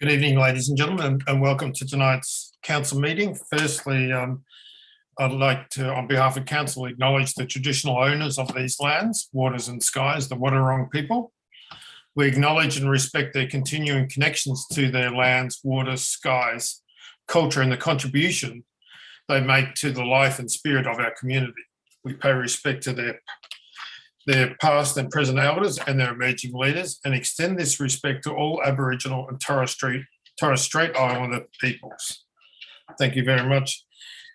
Good evening, ladies and gentlemen, and welcome to tonight's council meeting. Firstly, I'd like to, on behalf of council, acknowledge the traditional owners of these lands, waters and skies, the Wadawurrung people. We acknowledge and respect their continuing connections to their lands, waters, skies, culture, and the contribution they make to the life and spirit of our community. We pay respect to their past and present elders and their emerging leaders, and extend this respect to all Aboriginal and Torres Strait Islander peoples. Thank you very much.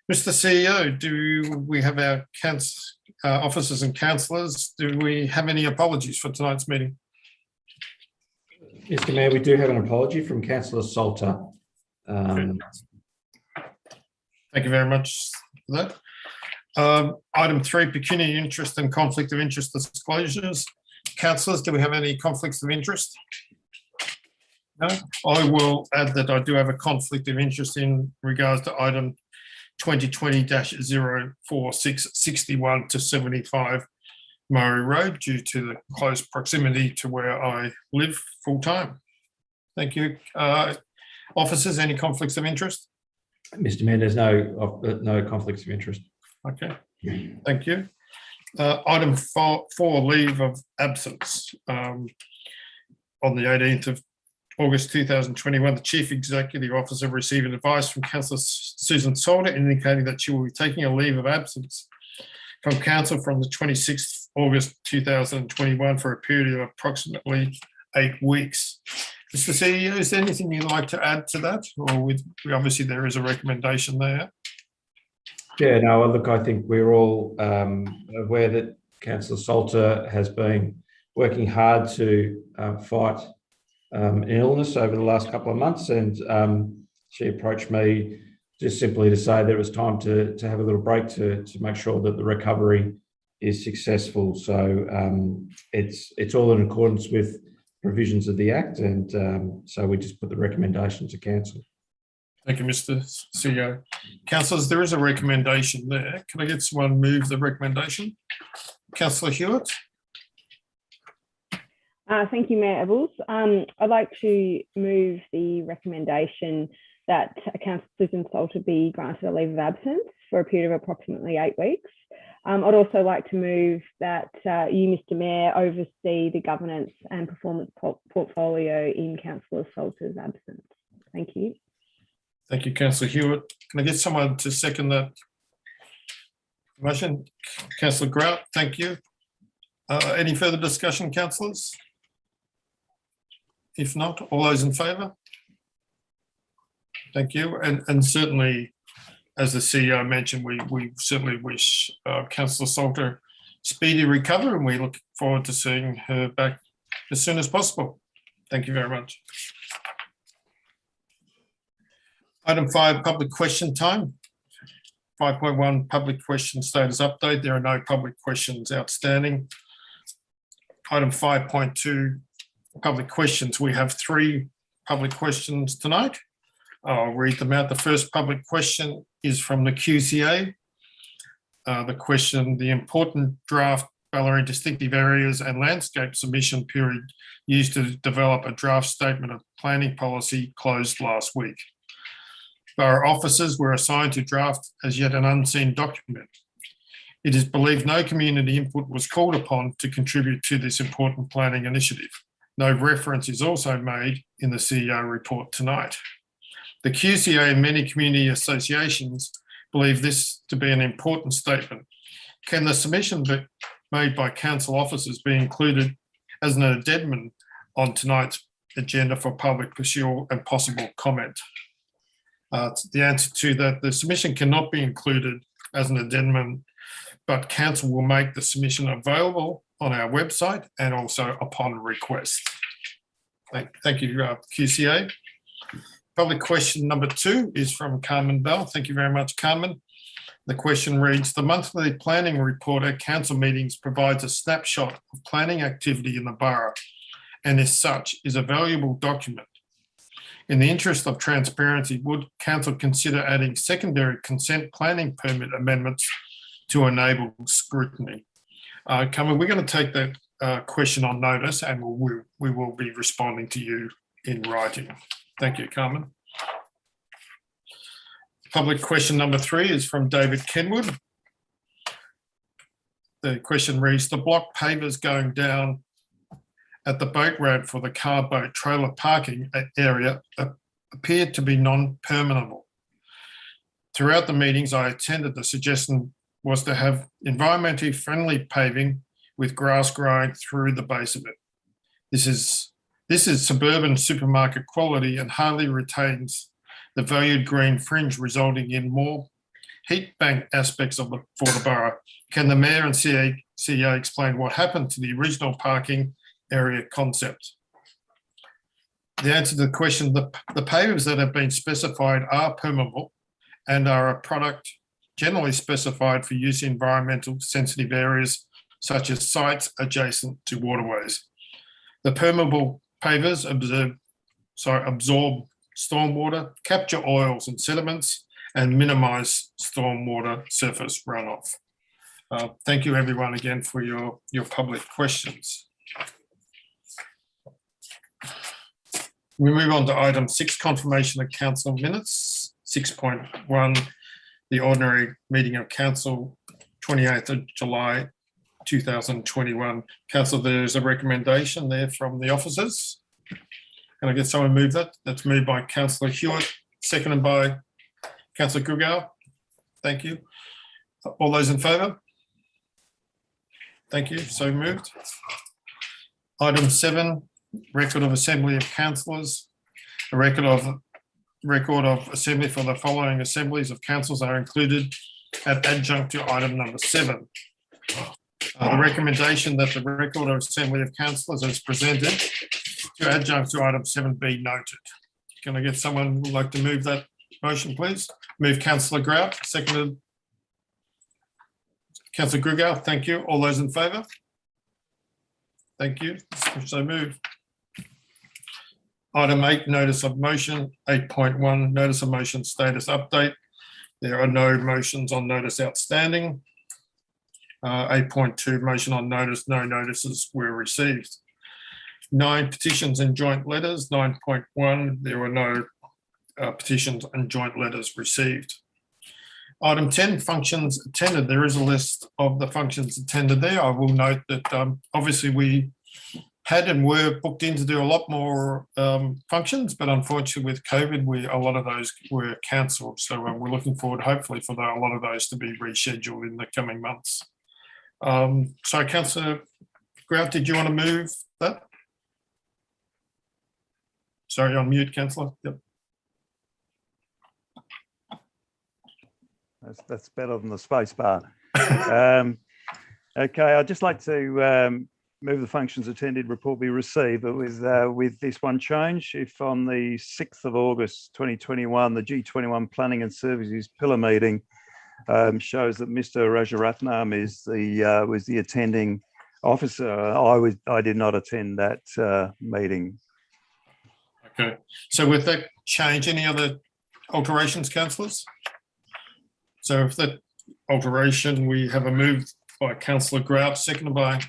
Mr. CEO, do we have our officers and councillors? Do we have any apologies for tonight's meeting? Mr. Mayor, we do have an apology from Councillor Salter. Thank you very much for that. Item 3, pecuniary interest and conflict of interest disclosures. Councillors, do we have any conflicts of interest? No? I will add that I do have a conflict of interest in regards to item 2020-04661 to 75 Murray Road due to the close proximity to where I live full time. Thank you. Officers, any conflicts of interest? Mr. Mayor, there's no conflicts of interest. Okay, thank you. Item 4, leave of absence. On the 18th of August 2021, the Chief Executive Officer received advice from Councillor Susan Salter indicating that she will be taking a leave of absence from Council from the 26th August 2021 for a period of approximately 8 weeks. Mr. CEO, is there anything you'd like to add to that? Or obviously there is a recommendation there. Yeah, no, look, I think we're all aware that Councillor Salter has been working hard to fight an illness over the last couple of months, and she approached me just simply to say that it was time to have a little break to make sure that the recovery is successful. So it's all in accordance with provisions of the Act, and so we just put the recommendation to Council. Thank you, Mr. CEO. Councillors, there is a recommendation there. Can I get someone move the recommendation? Councillor Hewitt. Thank you, Mayor Ebles. I'd like to move the recommendation that Councillor Susan Salter be granted a leave of absence for a period of approximately 8 weeks. I'd also like to move that you, Mr. Mayor, oversee the governance and performance portfolio in Councillor Salter's absence. Thank you. Thank you, Councillor Hewitt. Can I get someone to second that motion? Councillor Grout, thank you. Any further discussion, councillors? If not, all those in favour? Thank you. And certainly, as the CEO mentioned, we certainly wish Councillor Salter speedy recovery, and we look forward to seeing her back as soon as possible. Thank you very much. Item 5, public question time. 5.1, public question status update. There are no public questions outstanding. Item 5.2, public questions. We have 3 public questions tonight. I'll read them out. The first public question is from the QCA. The question, the important draft Ballarat distinctive areas and landscape submission period used to develop a draft statement of planning policy closed last week. Borough officers were assigned to draft as yet an unseen document. It is believed no community input was called upon to contribute to this important planning initiative. No reference is also made in the CEO report tonight. The QCA and many community associations believe this to be an important statement. Can the submission made by council officers be included as an addendum on tonight's agenda for public pursuit and possible comment? The answer to that, the submission cannot be included as an addendum, but council will make the submission available on our website and also upon request. Thank you, QCA. Public question number 2 is from Carmen Bell. Thank you very much, Carmen. The question reads, the monthly planning report at council meetings provides a snapshot of planning activity in the borough, and as such is a valuable document. In the interest of transparency, would council consider adding secondary consent planning permit amendments to enable scrutiny? Carmen, we're going to take that question on notice, and we will be responding to you in writing. Thank you, Carmen. Public question number 3 is from David Kenwood. The question reads, the block pavers going down at the boat ramp for the car boat trailer parking area appeared to be non-permeable. Throughout the meetings I attended, the suggestion was to have environmentally friendly paving with grass growing through the base of it. This is suburban supermarket quality and hardly retains the valued green fringe, resulting in more heat bank aspects for the borough. Can the Mayor and CEO explain what happened to the original parking area concept? The answer to the question, the pavers that have been specified are permeable and are a product generally specified for use in environmental sensitive areas such as sites adjacent to waterways. The permeable pavers absorb stormwater, capture oils and sediments, and minimise stormwater surface runoff. Thank you everyone again for your public questions. We move on to item 6, confirmation of council minutes. 6.1, the ordinary meeting of council, 28th of July 2021. Council, there's a recommendation there from the officers. Can I get someone to move that? That's moved by Councillor Hewitt, seconded by Councillor Grugau. Thank you. All those in favour? Thank you. So moved. Item 7, record of assembly of councillors. A record of assembly for the following assemblies of councils are included at adjunct to item number 7. The recommendation that the record of assembly of councillors is presented to adjunct to item 7 be noted. Can I get someone who would like to move that motion, please? Move Councillor Grout, seconded Councillor Grugau. Thank you. All those in favour? Thank you. So moved. Item 8, notice of motion. 8.1, notice of motion status update. There are no motions on notice outstanding. 8.2, motion on notice. No notices were received. 9, petitions and joint letters. 9.1, there were no petitions and joint letters received. Item 10, functions attended. There is a list of the functions attended there. I will note that obviously we had and were booked in to do a lot more functions, but unfortunately with COVID, a lot of those were cancelled. So we're looking forward, hopefully, for a lot of those to be rescheduled in the coming months. So, Councillor Grout, did you want to move that? Sorry, on mute, Councillor. Yep. That's better than the space bar. Okay, I'd just like to move the functions attended report be received, but with this one change. If on the 6th of August 2021, the G21 Planning and Services Pillar meeting shows that Mr. Rajaratnam was the attending officer, I did not attend that meeting. Okay, so with that change, any other alterations, councillors? So if that alteration, we have a move by Councillor Grout, seconded by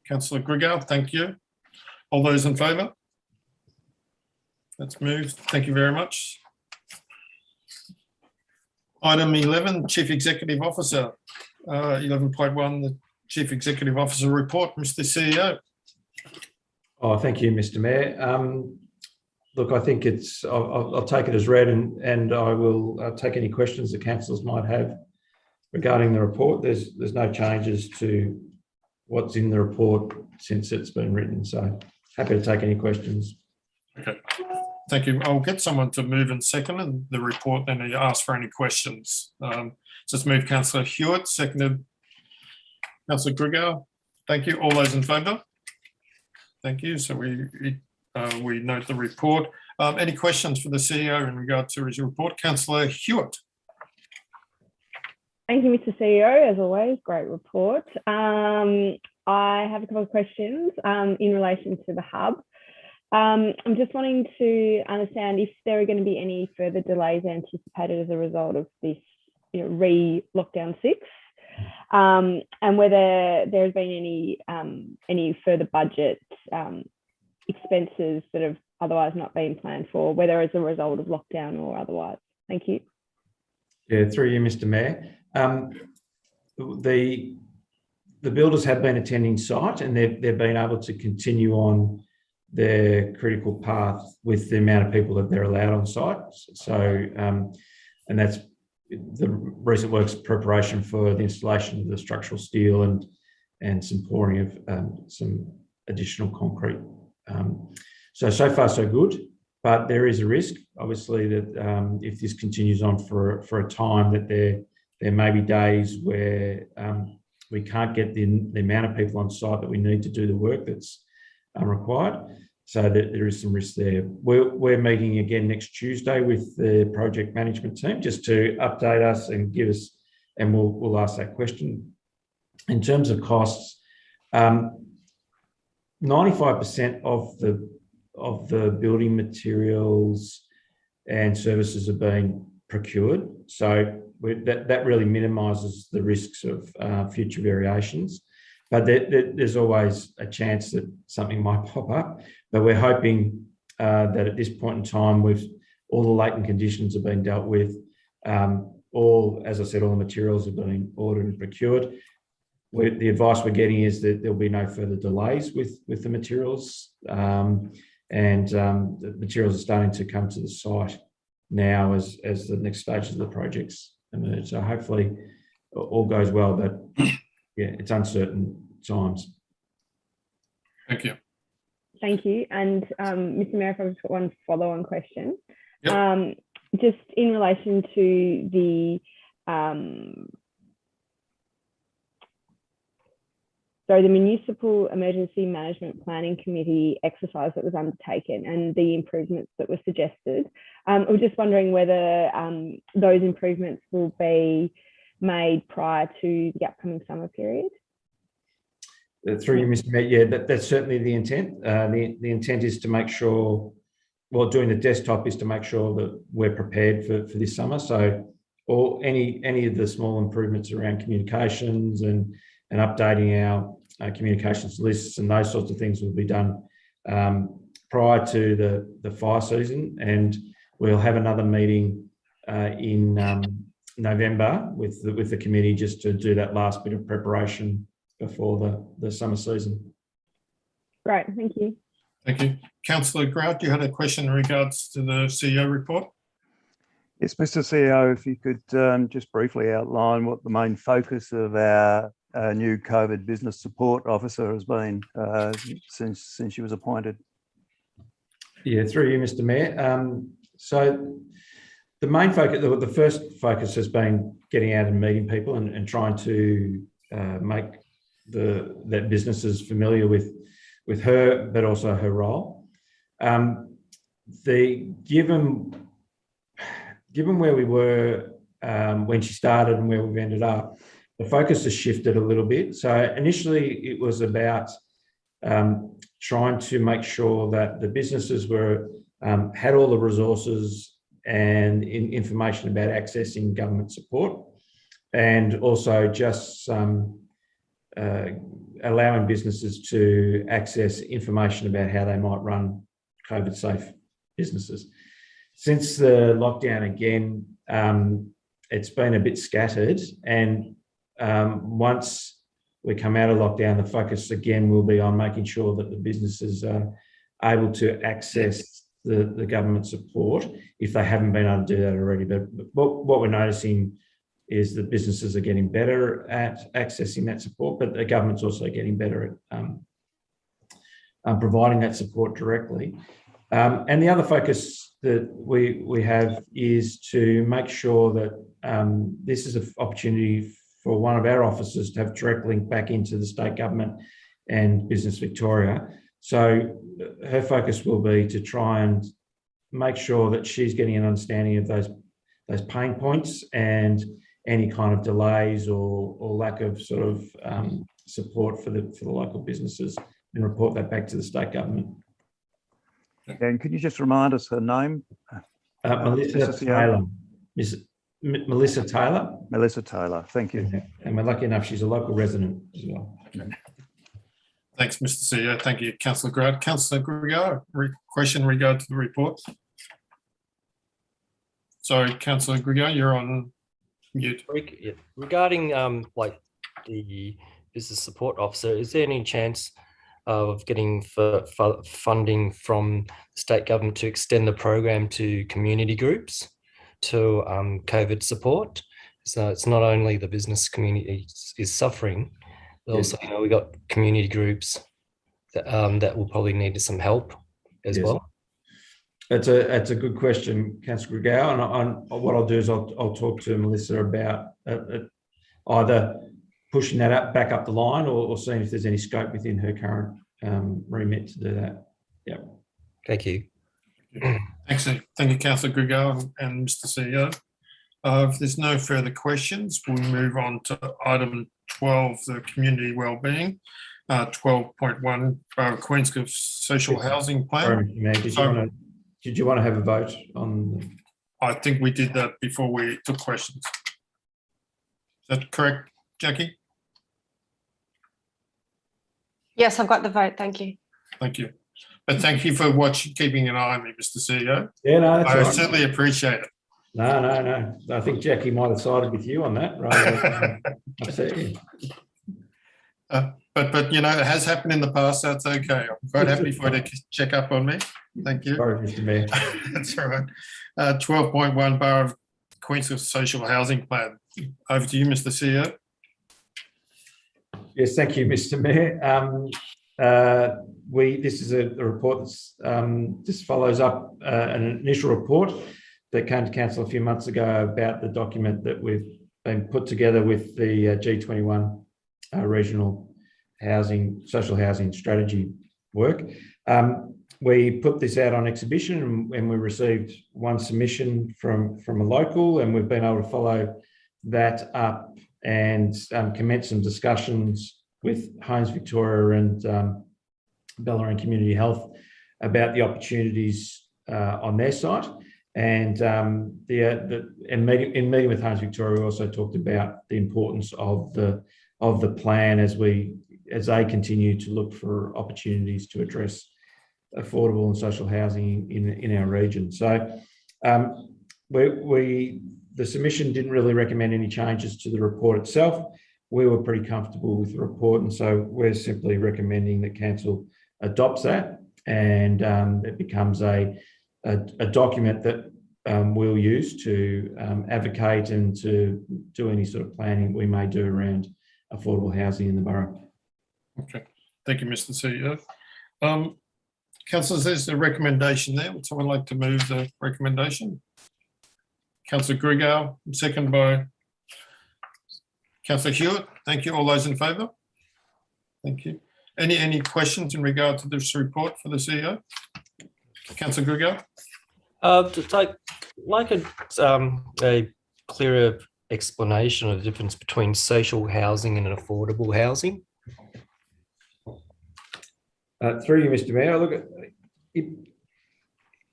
Councillor Grugau. Thank you. All those in favour? That's moved. Thank you very much. Item 11, Chief Executive Officer. 11.1, the Chief Executive Officer report, Mr. CEO. Oh, thank you, Mr. Mayor. Look, I think I'll take it as read, and I will take any questions that councillors might have regarding the report. There's no changes to what's in the report since it's been written, so happy to take any questions. Okay, thank you. I'll get someone to move and second the report, then you ask for any questions. Just move Councillor Hewitt, seconded Councillor Grugau. Thank you. All those in favour? Thank you. So we note the report. Any questions for the CEO in regard to his report? Councillor Hewitt. Thank you, Mr. CEO. As always, great report. I have a couple of questions in relation to the hub. I'm just wanting to understand if there are going to be any further delays anticipated as a result of this re-lockdown 6, and whether there has been any further budget expenses that have otherwise not been planned for, whether as a result of lockdown or otherwise? Thank you. Yeah, through you, Mr. Mayor. The builders have been attending site, and they've been able to continue on their critical path with the amount of people that they're allowed on site. So, and that's the recent works preparation for the installation of the structural steel and some pouring of some additional concrete. So far so good, but there is a risk, obviously, that if this continues on for a time, that there may be days where we can't get the amount of people on site that we need to do the work that's required. So there is some risk there. We're meeting again next Tuesday with the project management team just to update us and give us, and we'll ask that question. In terms of costs, 95% of the building materials and services are being procured. So that really minimises the risks of future variations. But there's always a chance that something might pop up. But we're hoping that at this point in time, with all the latent conditions have been dealt with, as I said, all the materials have been ordered and procured. The advice we're getting is that there'll be no further delays with the materials, and the materials are starting to come to the site now as the next stages of the projects emerge. So hopefully all goes well, but yeah, it's uncertain times. Thank you. Thank you. And Mr. Mayor, if I've just got one follow-on question. Yep. Just in relation to the the Municipal Emergency Management Planning Committee exercise that was undertaken and the improvements that were suggested. I was just wondering whether those improvements will be made prior to the upcoming summer period. Through you, Mr. Mayor, yeah, that's certainly the intent. The intent is to make sure, well, doing the desktop is to make sure that we're prepared for this summer. So any of the small improvements around communications and updating our communications lists and those sorts of things will be done prior to the fire season. And we'll have another meeting in November with the committee just to do that last bit of preparation before the summer season. Great, thank you. Thank you. Councillor Grout, you had a question in regards to the CEO report? Yes, Mr. CEO, if you could just briefly outline what the main focus of our new COVID business support officer has been since she was appointed. Yeah, through you, Mr. Mayor. So the main focus, the first focus has been getting out and meeting people and trying to make that businesses familiar with her, but also her role. Given where we were when she started and where we've ended up, the focus has shifted a little bit. So initially it was about trying to make sure that the businesses had all the resources and information about accessing government support, and also just allowing businesses to access information about how they might run COVID-safe businesses. Since the lockdown again, it's been a bit scattered, and once we come out of lockdown, the focus again will be on making sure that the businesses are able to access the government support if they haven't been able to do that already. But what we're noticing is that businesses are getting better at accessing that support, but the government's also getting better at providing that support directly. And the other focus that we have is to make sure that this is an opportunity for one of our officers to have direct link back into the state government and Business Victoria. So her focus will be to try and make sure that she's getting an understanding of those pain points and any kind of delays or lack of sort of support for the local businesses, and report that back to the state government. And could you just remind us her name? Melissa Taylor. Melissa Taylor. Melissa Taylor, thank you. And we're lucky enough she's a local resident as well. Thanks, Mr. CEO. Thank you, Councillor Grant. Councillor Grigar, question in regard to the report. Sorry, Councillor Grigar, you're on mute. Regarding like the business support officer, is there any chance of getting funding from the state government to extend the program to community groups to COVID support? So it's not only the business community is suffering, but also, you know, we got community groups that that will probably need some help as well. That's a good question, Councillor Grigao, and what I'll do is I'll talk to Melissa about either pushing that back up the line or seeing if there's any scope within her current remit to do that. Yeah. Thank you. Thanks, thank you, Councillor Grigao and Mr. CEO. If there's no further questions, we'll move on to item 12, the community wellbeing. 12.1, Queenscliff Social Housing Plan. Did you want to have a vote on? I think we did that before we took questions. Is that correct, Jackie? Yes, I've got the vote. Thank you. Thank you. But thank you for keeping an eye on me, Mr. CEO. Yeah, no, that's I right. certainly appreciate it. No. I think Jackie might have sided with you on that rather than upset you. But you know, it has happened in the past, so it's okay. I'm quite happy for you to check up on me. Thank you. Sorry, Mr. Mayor. That's all right. 12.1, Borough of Queenscliff Social Housing Plan. Over to you, Mr. CEO. Yes, thank you, Mr. Mayor. This is a report that's just follows up an initial report that came to council a few months ago about the document that we've been put together with the G21 regional social housing strategy work. We put this out on exhibition and we received one submission from a local, and we've been able to follow that up and commence some discussions with Homes Victoria and Bellarine Community Health about the opportunities on their site. And in meeting with Homes Victoria, we also talked about the importance of the plan as they continue to look for opportunities to address affordable and social housing in our region. So the submission didn't really recommend any changes to the report itself. We were pretty comfortable with the report, and so we're simply recommending that council adopts that, and it becomes a document that we'll use to advocate and to do any sort of planning we may do around affordable housing in the borough. Okay, thank you, Mr. CEO. Councillors, there's a recommendation there. Would someone like to move the recommendation? Councillor Grigao, second by Councillor Hewitt. Thank you. All those in favour? Thank you. Any questions in regard to this report for the CEO? Councillor Grigao? I'd like a clearer explanation of the difference between social housing and affordable housing. Through you, Mr. Mayor. Look,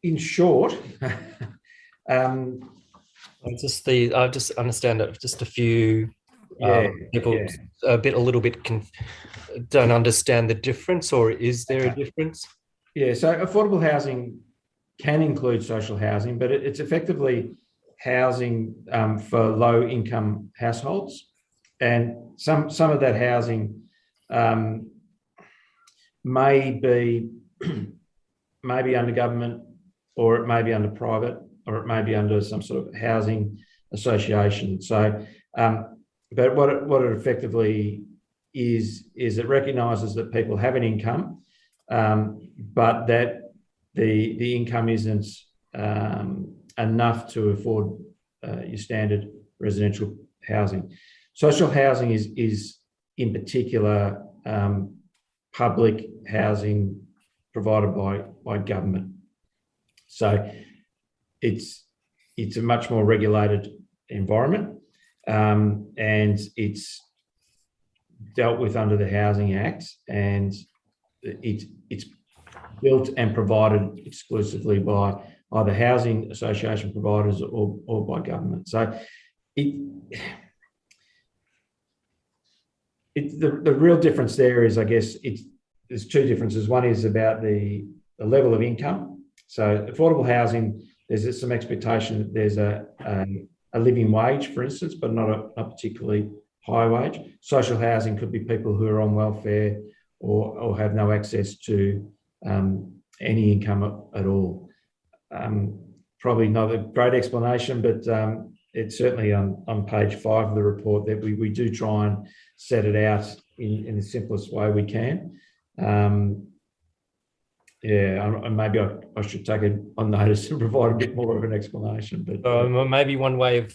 in short, I just understand that just a few people a little bit don't understand the difference, or is there a difference? Yeah, so affordable housing can include social housing, but it's effectively housing for low-income households, and some of that housing may be under government, or it may be under private, or it may be under some sort of housing association. So, but what it effectively is it recognises that people have an income, but that the income isn't enough to afford your standard residential housing. Social housing is in particular public housing provided by government. So it's a much more regulated environment, and it's dealt with under the Housing Act, and it's built and provided exclusively by either housing association providers or by government. So the real difference there is, I guess, there's two differences. One is about the level of income. So affordable housing, there's some expectation that there's a living wage, for instance, but not a particularly high wage. Social housing could be people who are on welfare or have no access to any income at all. Probably not a great explanation, but it's certainly on page 5 of the report that we do try and set it out in the simplest way we can. Maybe I should take it on notice and provide a bit more of an explanation. But maybe one way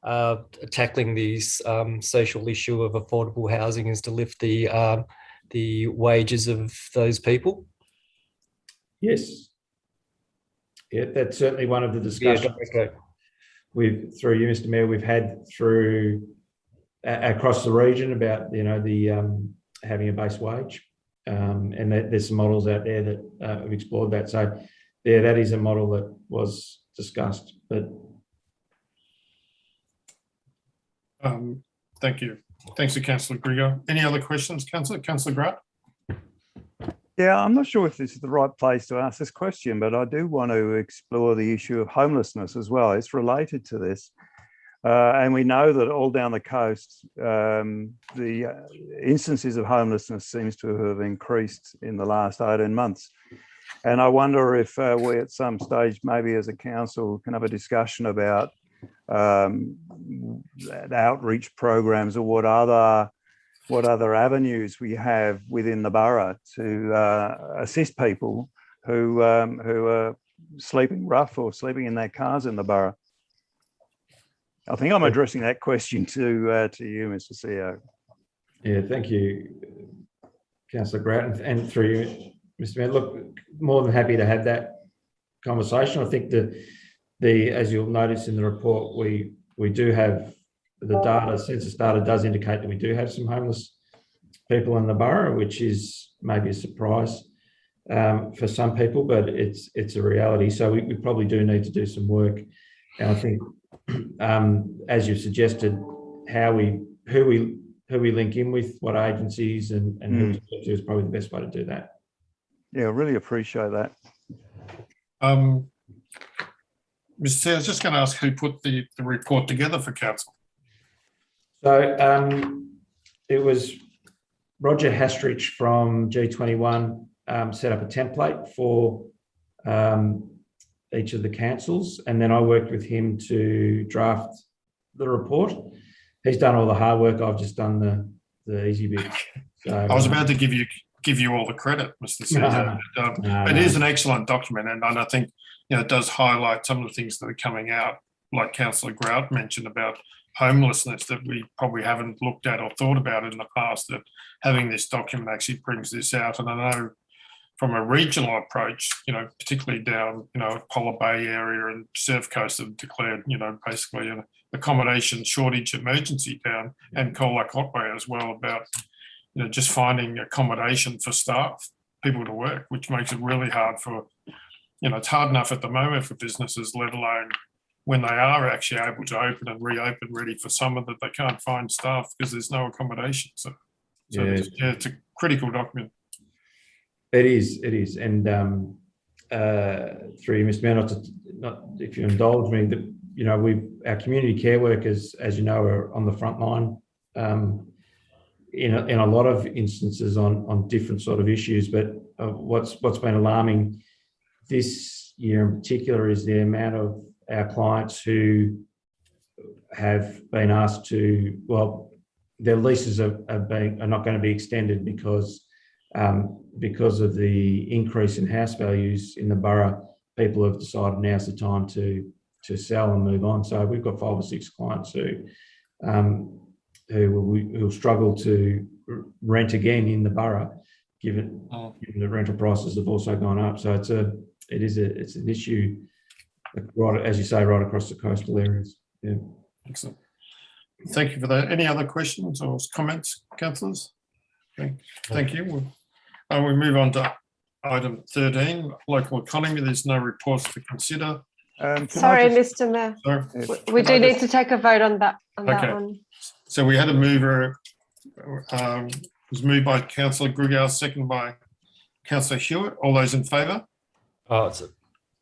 of tackling this social issue of affordable housing is to lift the wages of those people. Yes. Yeah, that's certainly one of the discussions through you, Mr. Mayor, we've had through across the region about the having a base wage, and there's some models out there that have explored that. So yeah, that is a model that was discussed. But thank you. Thanks to Councillor Grigor. Any other questions, Councillor Grant? Yeah, I'm not sure if this is the right place to ask this question, but I do want to explore the issue of homelessness as well. It's related to this. And we know that all down the coast, the instances of homelessness seems to have increased in the last 18 months. And I wonder if we at some stage, maybe as a council, can have a discussion about outreach programs or what other avenues we have within the borough to assist people who are sleeping rough or sleeping in their cars in the borough. I think I'm addressing that question to you, Mr. CEO. Yeah, thank you, Councillor Grant, and through you, Mr. Mayor. Look, more than happy to have that conversation. I think as you'll notice in the report, we do have the data. Census data does indicate that we do have some homeless people in the borough, which is maybe a surprise for some people, but it's a reality. So we probably do need to do some work, and I think, as you suggested, who we link in with, what agencies, and who we speak to is probably the best way to do that. Yeah, I really appreciate that. Mr. Chair, I was just going to ask who put the report together for council. So it was Roger Hastrich from G21 set up a template for each of the councils, and then I worked with him to draft the report. He's done all the hard work. I've just done the easy bit. So, I was about to give you all the credit, Mr. CEO. It is an excellent document, and I think it does highlight some of the things that are coming out, like Councillor Grout mentioned about homelessness, that we probably haven't looked at or thought about in the past, that having this document actually brings this out. And I know from a regional approach, particularly down, Polar Bay area and Surf Coast have declared, basically an accommodation shortage emergency down, and Colac Otway as well, about, just finding accommodation for staff, people to work, which makes it really hard for, it's hard enough at the moment for businesses, let alone when they are actually able to open and reopen ready for summer, that they can't find staff because there's no accommodation. So it's a critical document. It is, and through you, Mr. Mayor, not if you indulge me, that our community care workers, as you know, are on the front line in a lot of instances on different sort of issues. But what's been alarming this year in particular is the amount of our clients who have been asked to, their leases are not going to be extended because of the increase in house values in the borough. People have decided now's the time to sell and move on. So we've got 5 or 6 clients who struggle to rent again in the borough, given the rental prices have also gone up. So it's an issue, right, as you say, right across the coastal areas. Yeah. Excellent. Thank you for that. Any other questions or comments, councillors? Thank you. We move on to item 13, local economy. There's no reports to consider. Sorry, Mr. Mayor. Sorry. We do need to take a vote on that one. So we had a mover. It was moved by Councillor Grigor, second by Councillor Hewitt, all those in favour? It's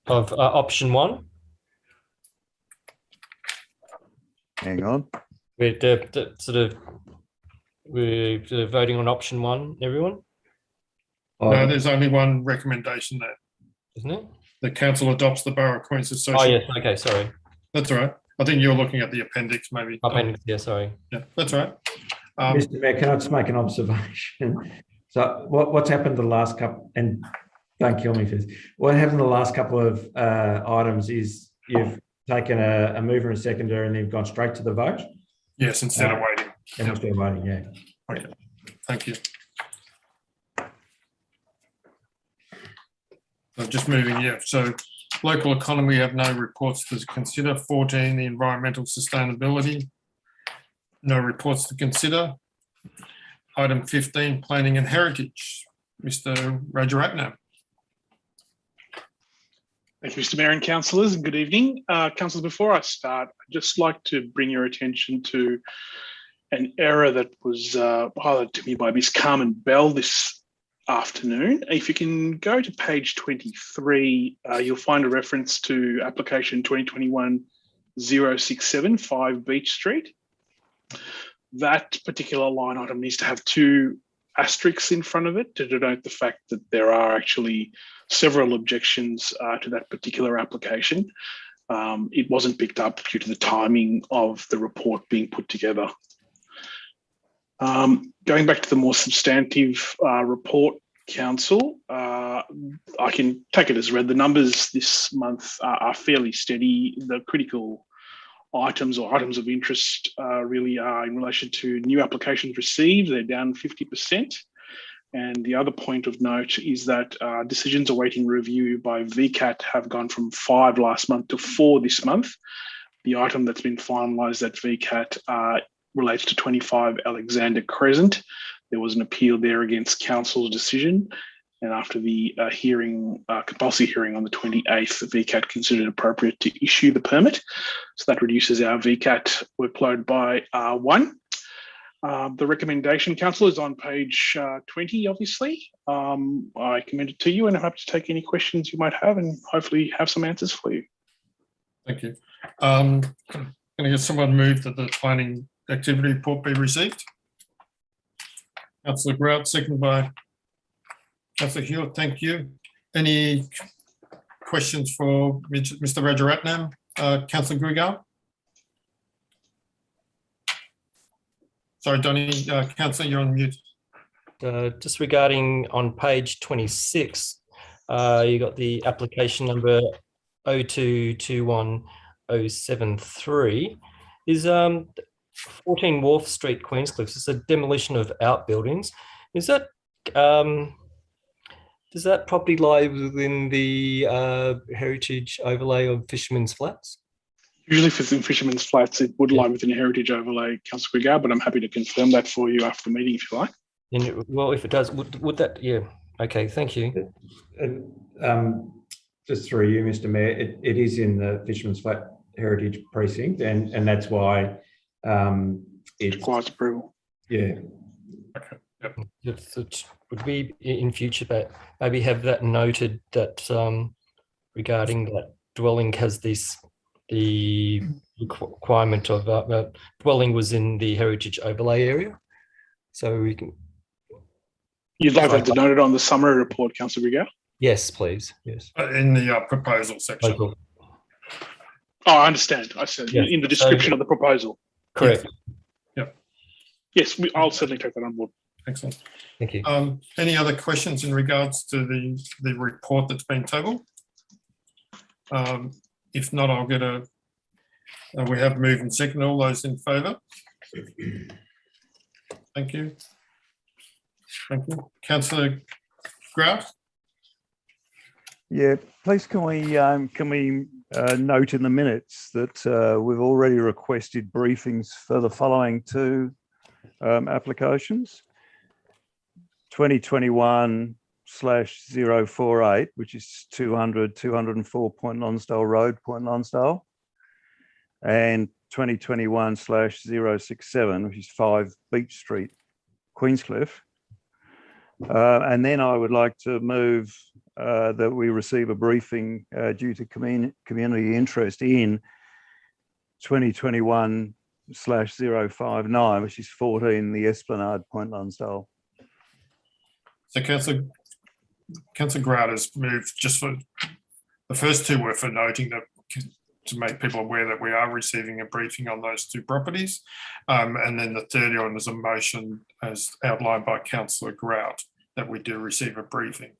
of option 1. Hang on. We're we're voting on option 1, everyone, No, there's only one recommendation there. isn't it? The council adopts the Borough of Queens Oh, Association. yes. Okay, sorry. That's all right. I think you're looking at the appendix, maybe. Appendix, yeah, sorry. Yeah, that's all right. Mr. Mayor, can I just make an observation? So what's happened the last couple, and don't kill me for this, what happened the last couple of items is you've taken a mover and seconder and then gone straight to the vote? Yes, instead of waiting. And instead of voting, yeah. Okay, thank you. So just moving, yeah. So local economy, we have no reports to consider. 14, the environmental sustainability. No reports to consider. Item 15, planning and heritage. Mr. Rajaratnam. Thank you, Mr. Mayor and councillors, and good evening. Councillors, before I start, I'd just like to bring your attention to an error that was highlighted to me by Ms. Carmen Bell this afternoon. If you can go to page 23, you'll find a reference to application 2021-067 5 Beach Street. That particular line item needs to have 2 asterisks in front of it to denote the fact that there are actually several objections to that particular application. It wasn't picked up due to the timing of the report being put together. Going back to the more substantive report, Council, I can take it as read. The numbers this month are fairly steady. The critical items or items of interest really are in relation to new applications received. They're down 50%. And the other point of note is that decisions awaiting review by VCAT have gone from 5 last month to 4 this month. The item that's been finalised at VCAT relates to 25 Alexander Crescent. There was an appeal there against council's decision. And after the compulsory hearing on the 28th, VCAT considered it appropriate to issue the permit. So that reduces our VCAT workload by 1. The recommendation, council, is on page 20, obviously. I commend it to you and I'm happy to take any questions you might have and hopefully have some answers for you. Thank you. Can I get someone move that the planning activity report be received? Councillor Grout, second by Councillor Hewitt, thank you. Any questions for Mr. Rajaratnam? Councillor Grigal? Sorry, Donny, Councillor, you're on mute. Just regarding on page 26, you got the application number 0221073. Is 14 Wharf Street, Queenscliff. It's a demolition of outbuildings. Is that does that property lie within the heritage overlay of Fisherman's Flats? Usually if it's in Fisherman's Flats, it would lie within a heritage overlay, Councillor Grigal, but I'm happy to confirm that for you after the meeting if you like. And, well, if it does, would that, yeah. Okay, thank you. Just through you, Mr. Mayor, it is in the Fisherman's Flat Heritage Precinct, and that's why it requires approval. Yeah. Okay. Yep. It would we in future that maybe have that noted that regarding that dwelling has the requirement of dwelling was in the heritage overlay area, so we can. You'd like that denoted on the summary report, Councillor Grigal? Yes, please. Yes. In the proposal section. Oh, I understand. I said in the description of the proposal. Correct. Yep. Yes, I'll certainly take that on board. Excellent. Thank you. Any other questions in regards to the report that's been tabled? If not, I'll get a. We have moved and second. All those in favour? Thank you. Thank you. Councillor Grout? Yeah, please can we note in the minutes that we've already requested briefings for the following 2 applications. 2021/048, which is 204 Point Lonsdale Road, Point Lonsdale, and 2021/067, which is 5 Beach Street, Queenscliff. And then I would like to move that we receive a briefing due to community interest in 2021/059, which is 14, the Esplanade Point Lonsdale. So Councillor Grout has moved just for, the first two were for noting that, to make people aware that we are receiving a briefing on those two properties. And then the third one is a motion as outlined by Councillor Grout that we do receive a briefing.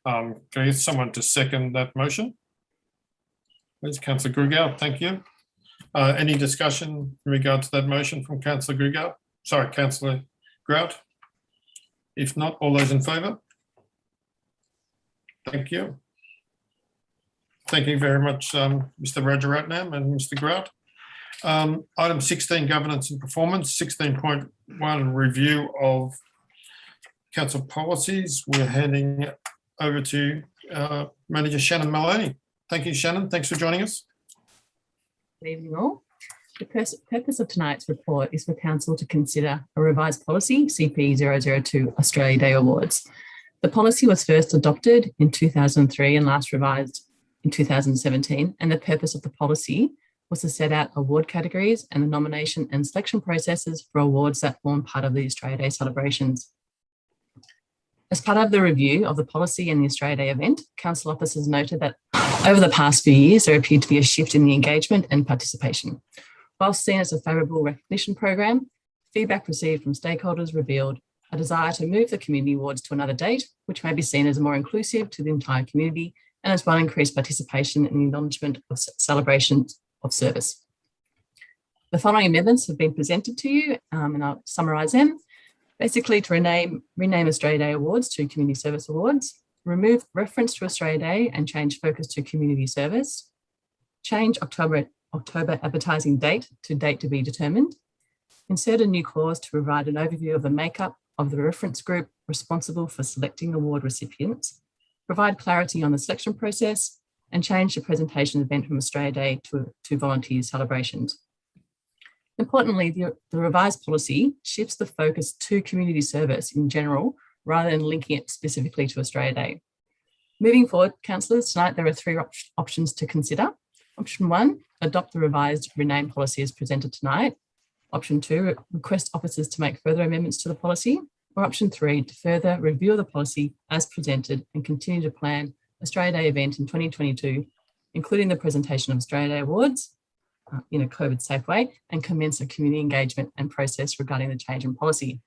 Can I get someone to second that motion? Please, Councillor Grugow, thank you. Any discussion in regard to that motion from Councillor Grugow? Sorry, Councillor Grout? If not, all those in favour? Thank you. Thank you very much, Mr. Rajaratnam and Mr. Grout. Item 16, governance and performance. 16.1, review of council policies. We're handing over to Manager Shannon Maloney. Thank you, Shannon. Thanks for joining us. Good evening all. The purpose of tonight's report is for Council to consider a revised policy, CP 002 Australia Day Awards. The policy was first adopted in 2003 and last revised in 2017, and the purpose of the policy was to set out award categories and the nomination and selection processes for awards that form part of the Australia Day celebrations. As part of the review of the policy and the Australia Day event, council officers noted that over the past few years, there appeared to be a shift in the engagement and participation. Whilst seen as a favourable recognition program, feedback received from stakeholders revealed a desire to move the community awards to another date, which may be seen as more inclusive to the entire community and as well increased participation in the acknowledgement of celebrations of service. The following amendments have been presented to you, and I'll summarise them. Basically, to rename Australia Day Awards to Community Service Awards, remove reference to Australia Day and change focus to community service, change October advertising date to date to be determined, insert a new clause to provide an overview of the makeup of the reference group responsible for selecting award recipients, provide clarity on the selection process, and change the presentation event from Australia Day to volunteer celebrations. Importantly, the revised policy shifts the focus to community service in general, rather than linking it specifically to Australia Day. Moving forward, councillors, tonight there are three options to consider. Option 1, adopt the revised rename policy as presented tonight. Option 2, request officers to make further amendments to the policy. Or option 3, to further review the policy as presented and continue to plan Australia Day event in 2022, including the presentation of Australia Day Awards in a COVID safe way, and commence a community engagement and process regarding the change in policy.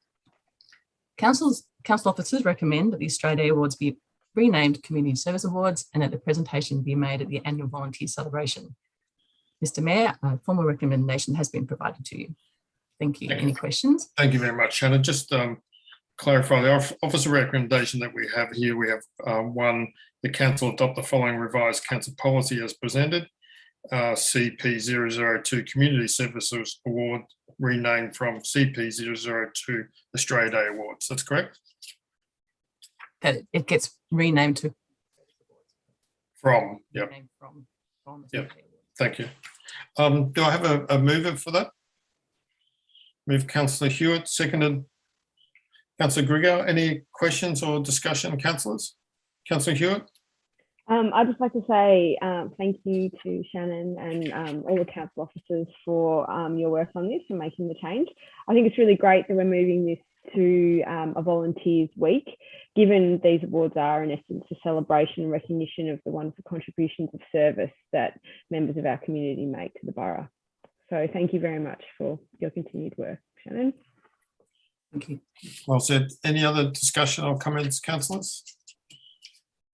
Council officers recommend that the Australia Day Awards be renamed Community Service Awards and that the presentation be made at the annual volunteer celebration. Mr. Mayor, a formal recommendation has been provided to you. Thank you. Any questions? Thank you very much, Shannon. Just clarify the officer recommendation that we have here. We have 1, the council adopt the following revised council policy as presented. CP 002 Community Services Award renamed from CP 002 Australia Day Awards. That's correct? That it gets renamed to from, yep. Yep. Thank you. Do I have a mover for that? Move Councillor Hewitt, seconded Councillor Grigow. Any questions or discussion, councillors? Councillor Hewitt? I'd just like to say thank you to Shannon and all the council officers for your work on this and making the change. I think it's really great that we're moving this to a volunteers week, given these awards are in essence a celebration and recognition of the wonderful contributions of service that members of our community make to the borough. So thank you very much for your continued work, Shannon. Thank you. Well said. Any other discussion or comments, councillors?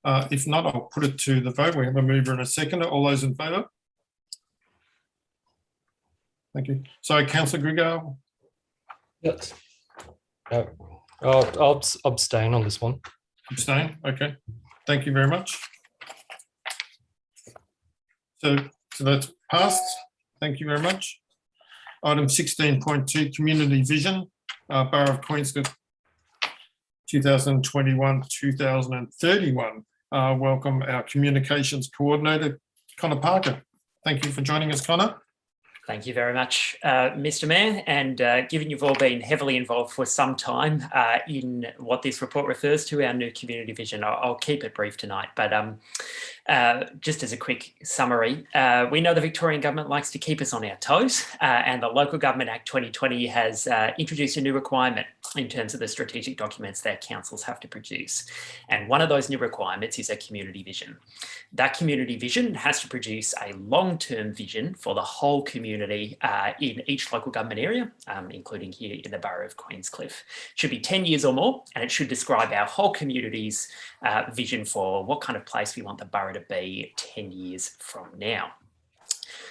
If not, I'll put it to the vote. We have a mover and a seconder. All those in favour? Thank you. So, Councillor Grigow? Yes. I'll abstain on this one. Abstain? Okay. Thank you very much. So that's passed. Thank you very much. Item 16.2, Community Vision, Borough of Queenscliff, 2021-2031. Welcome our Communications Coordinator, Connor Parker. Thank you for joining us, Connor. Thank you very much, Mr. Mayor. And given you've all been heavily involved for some time in what this report refers to, our new community vision, I'll keep it brief tonight. But just as a quick summary, we know the Victorian government likes to keep us on our toes, and the Local Government Act 2020 has introduced a new requirement in terms of the strategic documents that councils have to produce. And one of those new requirements is a community vision. That community vision has to produce a long-term vision for the whole community in each local government area, including here in the borough of Queenscliff. It should be 10 years or more, and it should describe our whole community's vision for what kind of place we want the borough to be 10 years from now.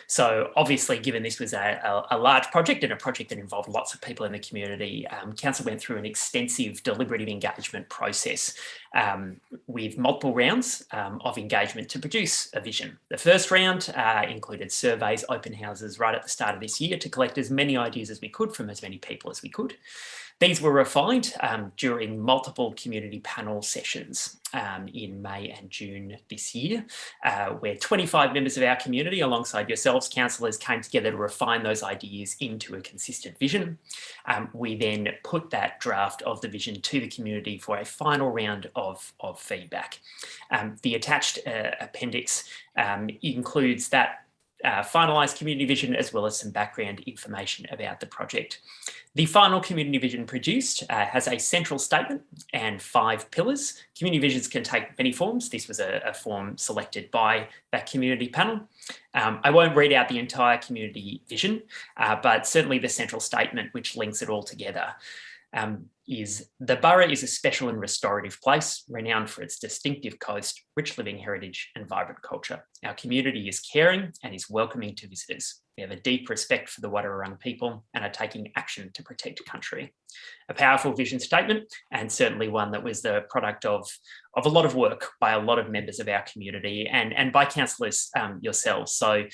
So obviously, given this was a large project and a project that involved lots of people in the community, council went through an extensive deliberative engagement process with multiple rounds of engagement to produce a vision. The first round included surveys, open houses right at the start of this year to collect as many ideas as we could from as many people as we could. These were refined during multiple community panel sessions in May and June this year, where 25 members of our community, alongside yourselves, councillors, came together to refine those ideas into a consistent vision. We then put that draft of the vision to the community for a final round of feedback. The attached appendix includes that finalised community vision as well as some background information about the project. The final community vision produced has a central statement and 5 pillars. Community visions can take many forms. This was a form selected by that community panel. I won't read out the entire community vision, but certainly the central statement, which links it all together, is the borough is a special and restorative place, renowned for its distinctive coast, rich living heritage and vibrant culture. Our community is caring and is welcoming to visitors. We have a deep respect for the Wadawurrung people and are taking action to protect country. A powerful vision statement, and certainly one that was the product of a lot of work by a lot of members of our community and by councillors yourselves. So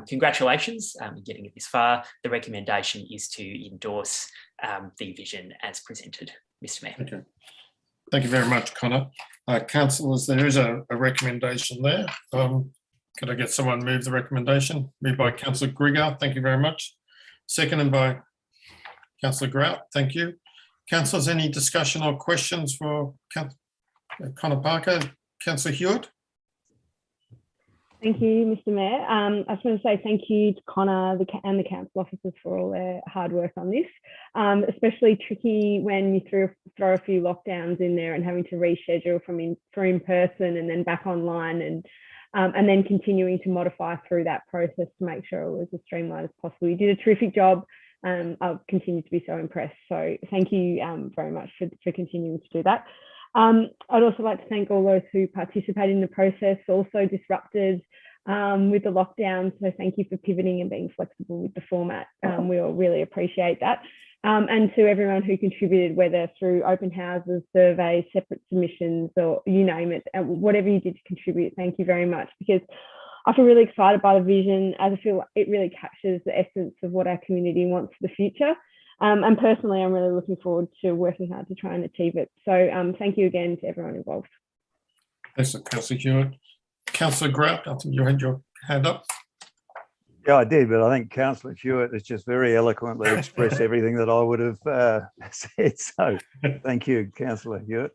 congratulations in getting it this far. The recommendation is to endorse the vision as presented. Mr. Mayor. Okay. Thank you very much, Connor. Councillors, there is a recommendation there. Could I get someone to move the recommendation? Moved by Councillor Grigger. Thank you very much. Seconded by Councillor Grout. Thank you. Councillors, any discussion or questions for Connor Parker? Councillor Hewitt. Thank you, Mr. Mayor. I just want to say thank you to Connor and the council officers for all their hard work on this. Especially tricky when you throw a few lockdowns in there and having to reschedule from in person and then back online and then continuing to modify through that process to make sure it was as streamlined as possible. You did a terrific job. I'll continue to be so impressed. So thank you very much for continuing to do that. I'd also like to thank all those who participated in the process, also disrupted with the lockdown. So thank you for pivoting and being flexible with the format. We all really appreciate that. And to everyone who contributed, whether through open houses, surveys, separate submissions, or you name it, whatever you did to contribute, thank you very much, because I feel really excited by the vision, as I feel it really captures the essence of what our community wants for the future. And personally, I'm really looking forward to working hard to try and achieve it. So thank you again to everyone involved. Thanks, Councillor Hewitt. Councillor Grout, I think you had your hand up. Yeah, I did, but I think Councillor Hewitt has just very eloquently expressed everything that I would have said. So thank you, Councillor Hewitt.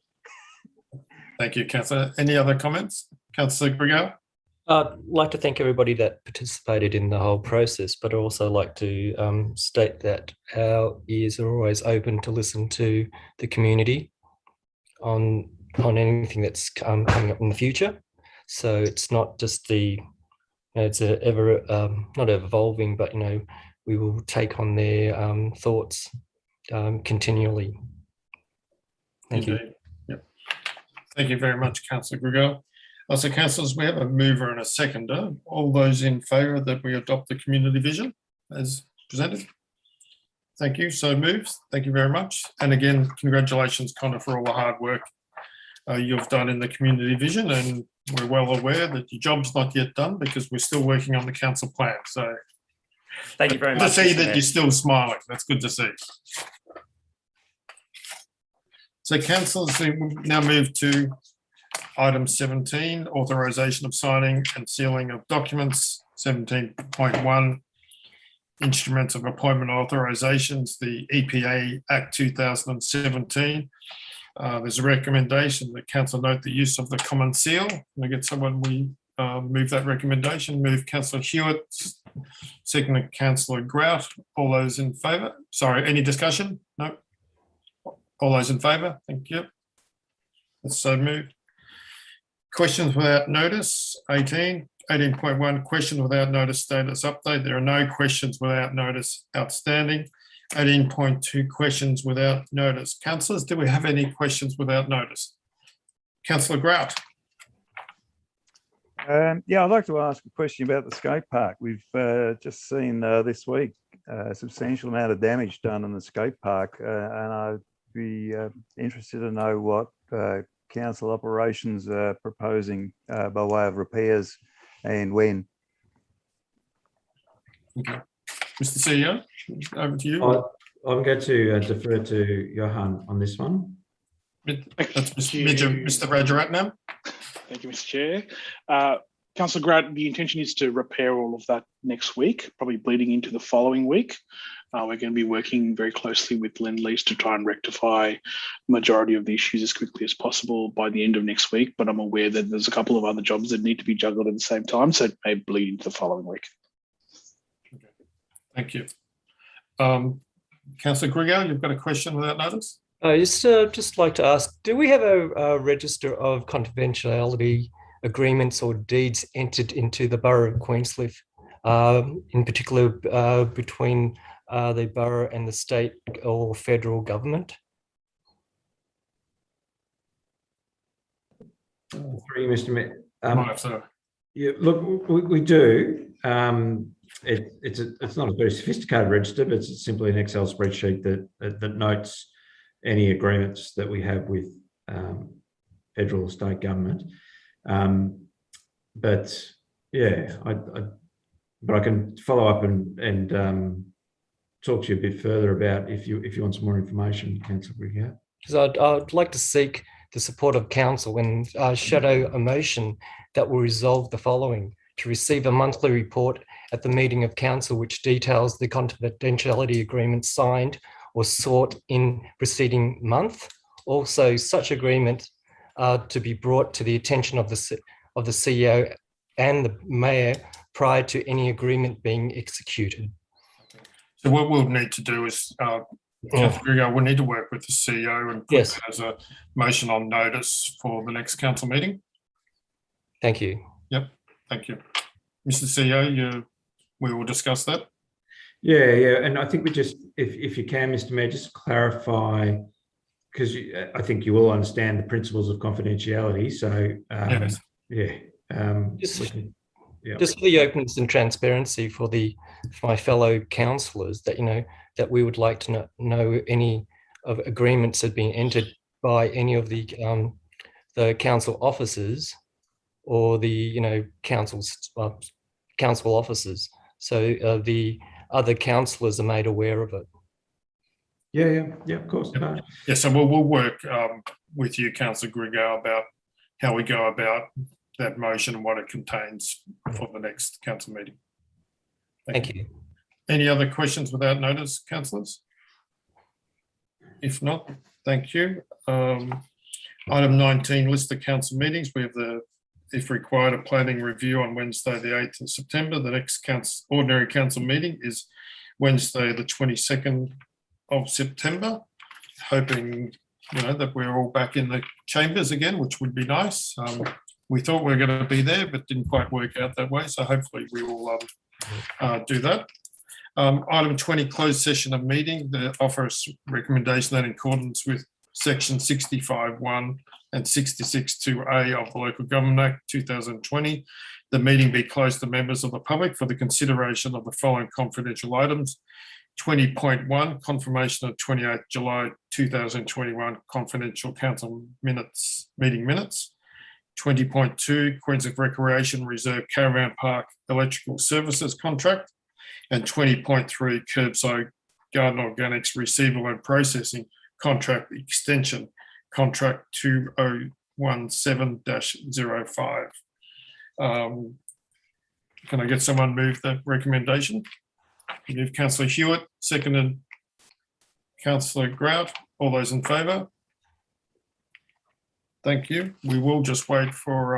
Thank you, Councillor. Any other comments? Councillor Grigger? I'd like to thank everybody that participated in the whole process, but I'd also like to state that our ears are always open to listen to the community on anything that's coming up in the future. So it's not just it's ever not evolving, but we will take on their thoughts continually. Thank you. Yep. Thank you very much, Councillor Grigger. So, councillors, we have a mover and a seconder. All those in favour that we adopt the community vision as presented? Thank you. So moves. Thank you very much. And again, congratulations, Connor, for all the hard work you've done in the community vision. And we're well aware that your job's not yet done because we're still working on the council plan. So thank you very much. To see that you're still smiling. That's good to see. So, councillors, we now move to item 17, authorisation of signing and sealing of documents. 17.1 instruments of appointment authorizations, the EPA Act 2017. There's a recommendation that council note the use of the common seal. Can I get someone, we move that recommendation? Move Councillor Hewitt, second Councillor Grout. All those in favour? Sorry, any discussion? No. All those in favour? Thank you. That's so moved. Questions without notice, 18. 18.1, questions without notice status update. There are no questions without notice outstanding. 18.2, questions without notice. Councillors, do we have any questions without notice? Councillor Grout. Yeah, I'd like to ask a question about the skate park. We've just seen this week a substantial amount of damage done in the skate park, and I'd be interested to know what council operations are proposing by way of repairs and when. Okay. Mr. CEO, over to you. I'm going to defer to Johan on this one. That's Mr. Rajaratnam. Thank you, Mr. Chair. Councillor Grant, the intention is to repair all of that next week, probably bleeding into the following week. We're going to be working very closely with Lend-Lease to try and rectify the majority of the issues as quickly as possible by the end of next week, but I'm aware that there's a couple of other jobs that need to be juggled at the same time, so it may bleed into the following week. Okay. Thank you. Councillor Grigao, you've got a question without notice? Just like to ask, do we have a register of confidentiality agreements or deeds entered into the Borough of Queenscliff, in particular between the borough and the state or federal government? Through you, Mr. Mayor. Yeah, look, we do. It's not a very sophisticated register, but it's simply an Excel spreadsheet that notes any agreements that we have with federal or state government. But yeah, but I can follow up and talk to you a bit further about if you want some more information, Councillor Grigao. Because I'd like to seek the support of council and shadow a motion that will resolve the following: to receive a monthly report at the meeting of council which details the confidentiality agreement signed or sought in preceding month. Also, such agreement to be brought to the attention of the CEO and the mayor prior to any agreement being executed. So what we'll need to do is, Councillor Grigao, we'll need to work with the CEO and put that as a motion on notice for the next council meeting. Thank you. Yep, thank you. Mr. CEO, we will discuss that. Yeah, and I think we just, if you can, Mr. Mayor, just clarify, because I think you all understand the principles of confidentiality. So, yes. Just for the openness and transparency for my fellow councillors, that that we would like to know any of agreements that have been entered by any of the council officers or the council officers, so the other councillors are made aware of it. Yeah, of course. Yeah, so we'll work with you, Councillor Grigao, about how we go about that motion and what it contains for the next council meeting. Thank you. Any other questions without notice, councillors? If not, thank you. Item 19, list of council meetings. We have if required, a planning review on Wednesday, the 8th of September. The next ordinary council meeting is Wednesday, the 22nd of September. Hoping, that we're all back in the chambers again, which would be nice. We thought we were going to be there, but didn't quite work out that way. So hopefully we will do that. Item 20, closed session of meeting. The offer is recommendation that in accordance with section 65(1) and 66(2)(a) of the Local Government Act 2020, the meeting be closed to members of the public for the consideration of the following confidential items. 20.1, confirmation of 28th July 2021 confidential council meeting minutes. 20.2, Queensland Recreation Reserve Caravan Park electrical services contract. And 20.3, curbside garden organics receival and processing contract extension, contract 2017-05. Can I get someone move that recommendation? Moved Councillor Hewitt, seconded Councillor Grout. All those in favour? Thank you. We will just wait for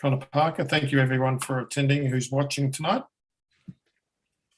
Connor Parker. Thank you everyone for attending who's watching tonight.